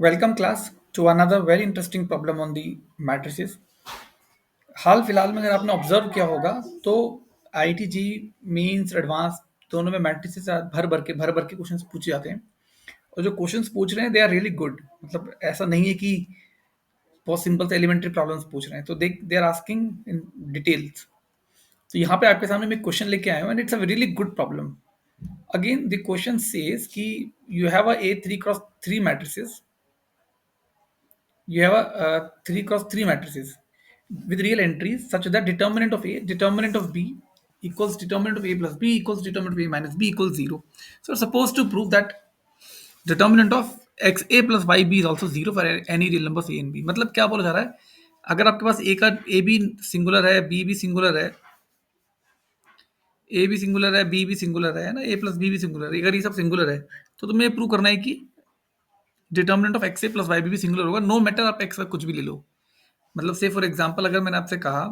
Welcome class to another very interesting problem on the matrices. हाल फिलहाल में अगर आपने ऑब्जर्व किया होगा तो आईटीजी मेंस एडवांस दोनों में मैट्रिसेस भर भर के क्वेश्चंस पूछे जाते हैं और जो क्वेश्चंस पूछ रहे हैं दे आर रियली गुड। मतलब ऐसा नहीं है कि बहुत सिंपल से एलिमेंट्री प्रॉब्लम्स पूछ रहे हैं, तो they are asking in details. तो यहाँ पे आपके सामने मैं क्वेश्चन लेके आया हूँ and it's a really good problem. Again the question says कि you have a A3 × 3 matrices. You have a 3 cross 3 matrices with real entries such that determinant of A, determinant of B equals determinant of A plus B equals determinant of A minus B equals 0. So it's supposed to prove that determinant of XA plus YB is also 0 for any real numbers A and B. मतलब क्या बोला जा रहा है, अगर आपके पास A B singular है, B भी सिंगुलर है, ए भी सिंगुलर है, बी भी सिंगुलर है ना, ए प्लस बी भी सिंगुलर है, अगर ये सब सिंगुलर है तो तुम्हें प्रूव करना है कि determinant of X A plus Y भी सिंगुलर होगा, नो मैटर आप एक्स का कुछ भी ले लो। मतलब से फॉर एग्जांपल अगर मैंने आपसे कहा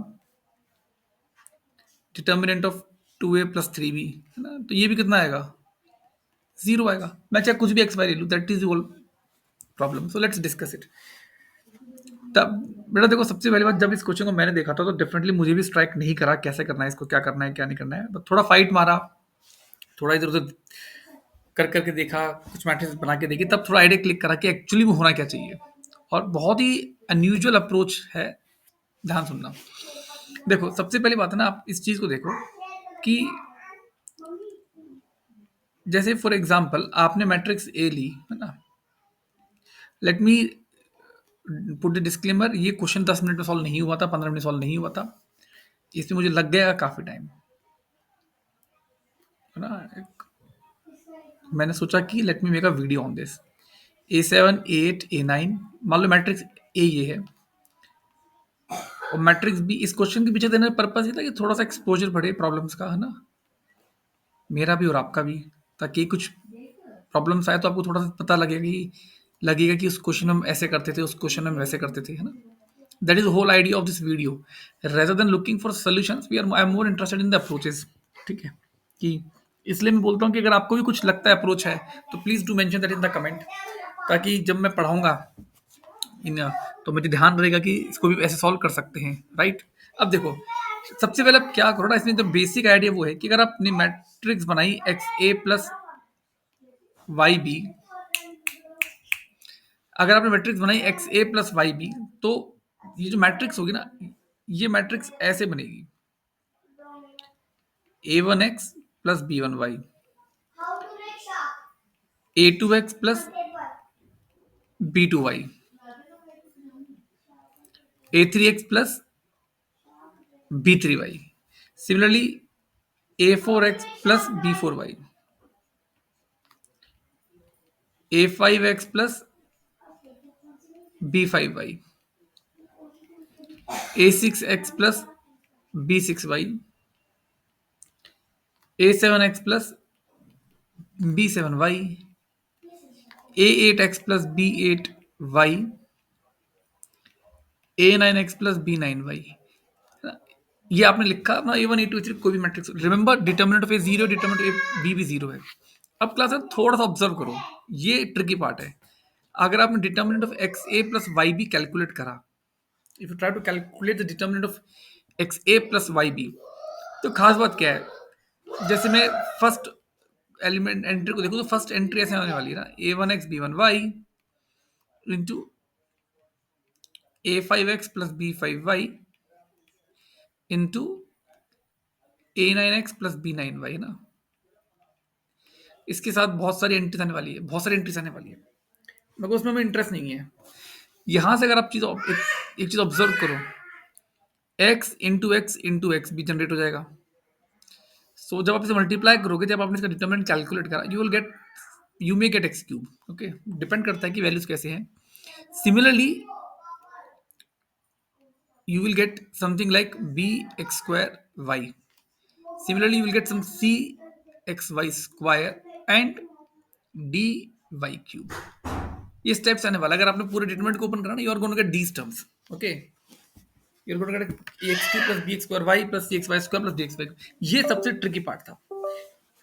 डिटर्मिनेंट ऑफ 2a + 3b है ना, तो ये भी कितना आएगा, जीरो आएगा। मैं चाहे कुछ भी एक्स वाई ले लूँ, that is whole problem. So let's discuss it. तब बेटा देखो, सबसे पहली बात, जब इस क्वेश्चन को मैंने देखा था तो डेफिनेटली मुझे भी स्ट्राइक नहीं करा कैसे करना है इसको, क्या करना है क्या नहीं करना है। बट थोड़ा फाइट मारा, थोड़ा इधर उधर कर करके देखा, कुछ मैट्रिक्स बना के देखी, तब थोड़ा आइडिया क्लिक करा कि एक्चुअली में होना क्या चाहिए। और बहुत ही अनयूजुअल अप्रोच है, ध्यान सुनना। देखो सबसे पहली बात है ना, आप इस चीज को देखो कि जैसे फॉर एग्जांपल आपने मैट्रिक्स ए ली है ना, let me put the disclaimer, ये क्वेश्चन 10 मिनट में सॉल्व नहीं हुआ था, 15 मिनट में सॉल्व नहीं हुआ था, इसमें मुझे लग गया काफी टाइम है ना। मैंने सोचा कि let me make a video on this. A7 A8 A9, मान लो मैट्रिक्स ए ये है और मैट्रिक्स बी। इस क्वेश्चन के पीछे देने का पर्पज ये था कि थोड़ा सा एक्सपोजर बढ़े प्रॉब्लम्स का, है ना, मेरा भी और आपका भी, ताकि कुछ प्रॉब्लम्स आए तो आपको थोड़ा सा पता लगेगा कि उस क्वेश्चन में हम ऐसे करते थे, उस क्वेश्चन में हम वैसे करते थे, है ना। That is whole idea of this video. Rather than looking for solutions, we are I am more interested in the approaches. ठीक है, कि इसलिए मैं बोलता हूँ कि अगर आपको भी कुछ लगता है अप्रोच है तो please do mention that in the comment, ताकि जब मैं पढ़ाऊंगा इन तो मुझे ध्यान रहेगा कि इसको भी ऐसे सॉल्व कर सकते हैं, राइट। अब देखो, सबसे पहले आप क्या करो ना, इसमें जो बेसिक आइडिया वो है कि अगर आपने मैट्रिक्स बनाई x A plus Y B, अगर आपने मैट्रिक्स बनाई x A plus Y B, तो ये जो मैट्रिक्स होगी ना, ये मैट्रिक्स ऐसे बनेगी, A1x plus B1y, A2x plus B2y, A3x plus B3y, similarly A4x plus B4y, A5x plus B5y, A6x plus B6y, A7x plus B7y, A8x plus B8y, A9x plus B9y। ये आपने लिखा अपना A1 A2 A3 कोई भी matrix. Remember determinant of A zero, determinant of B भी zero है। अब class में थोड़ा सा ऑब्जर्व करो, ये ट्रिकी पार्ट है। अगर आपने determinant of X A plus Y B calculate करा, if you try to calculate the determinant of X A plus Y B, तो खास बात क्या है, जैसे मैं फर्स्ट एलिमेंट एंट्री को देखो तो फर्स्ट एंट्री ऐसे आने वाली है ना, A1x B1y into A5x plus B5y into A9x plus B9y, है ना। इसके साथ बहुत सारी एंट्रीज आने वाली है, बहुत सारी एंट्रीज आने वाली है, मगर उसमें हमें इंटरेस्ट नहीं है। यहां से अगर आप एक चीज ऑब्जर्व करो, x भी जनरेट हो जाएगा। सो जब आप इसे मल्टीप्लाई करोगे, जब आपने इसका डिटर्मिनेंट कैलकुलेट करा, you may get x cube. Okay, depend करता है कि वैल्यूज कैसे हैं। Similarly you will get something like bx² y. Similarly, you will get some cxy² and dy cube. ये स्टेप्स आने वाला, अगर आपने पूरे डिटरमिनेंट को ओपन करा ना, you are going to get these terms. Okay, you are going to get ax³ plus bx² y plus cxy² plus dxy। ये सबसे ट्रिकी पार्ट था,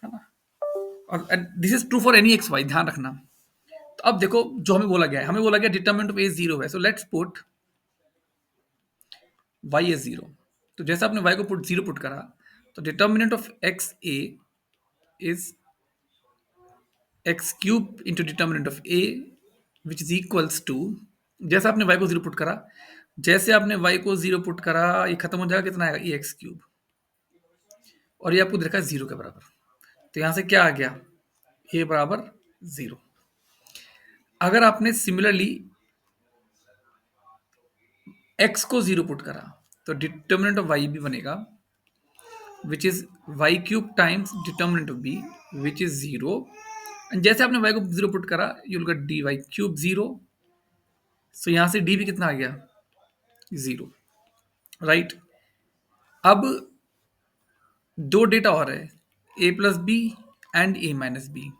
है ना। और this is true for any X Y, ध्यान रखना। अब देखो, जो हमें बोला गया डिटरमिनेंट ऑफ ए 0 है, so let's put y is 0। तो जैसे आपने y को पुट 0 पुट करा, तो determinant of X A is X cube into determinant of A which is equals to, जैसे आपने y को 0 पुट करा, जैसे आपने y को 0 पुट करा, ये खत्म हो जाएगा, कितना आएगा, ए एक्स क्यूब, और ये आपको देखा है 0 के बराबर। तो यहां से क्या आ गया, ए बराबर 0। अगर आपने सिमिलरली x को 0 पुट करा, तो डिटर्मिनेंट ऑफ y भी बनेगा which is y cube times determinant of b which is 0। And जैसे आपने y को 0 पुट करा, you will get D Y cube 0। So यहां से d भी कितना आ गया, 0, राइट। अब दो डेटा और है, a plus B and a minus B.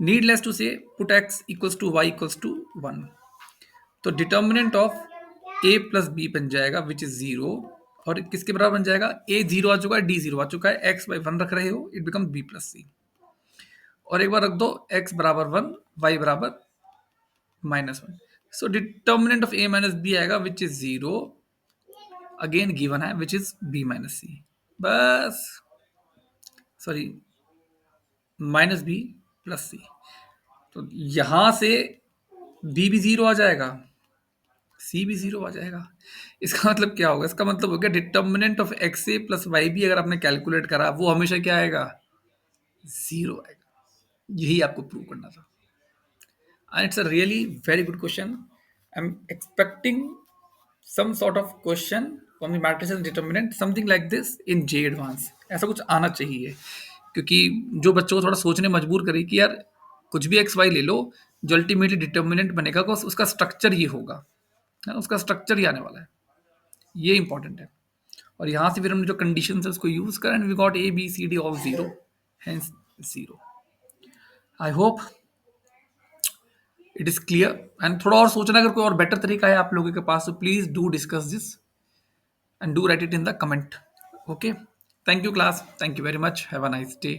Needless to say put x equals to y equals to 1। तो determinant of a plus B बन जाएगा विच इज 0, और किसके बराबर बन जाएगा, a 0 आ चुका है, d 0 आ चुका है, x बाई 1 रख रहे हो, इट बिकम b प्लस सी। और एक बार रख दो x बराबर 1, y बराबर -1। So determinant of a minus B आएगा विच इज 0, अगेन गिवन है, which is b minus C. बस, sorry, minus B plus C. तो यहां से b भी 0 आ जाएगा, c भी 0 आ जाएगा। इसका मतलब क्या होगा, इसका मतलब हो गया determinant of X A plus Y B अगर आपने कैलकुलेट करा, वो हमेशा क्या आएगा, 0 आएगा। यही आपको प्रूव करना था। And it's a really very good question. I'm expecting some sort of question from the matrices and determinant, something like this in J advance। ऐसा कुछ आना चाहिए, क्योंकि जो बच्चों को थोड़ा सोचने मजबूर करे कि यार कुछ भी एक्स वाई ले लो, जो अल्टीमेटली डिटर्मिनेंट बनेगा उसका स्ट्रक्चर ये होगा, है ना, उसका स्ट्रक्चर ही आने वाला है, ये इंपॉर्टेंट है। और यहाँ से फिर हमने जो कंडीशन है उसको यूज करा, and we got A B C D all 0, hence 0। I hope it is clear. And थोड़ा और सोचना, अगर कोई और बेटर तरीका है आप लोगों के पास, तो please do discuss this and do right it in the comment. Okay, thank you class, thank you very much, have a nice day.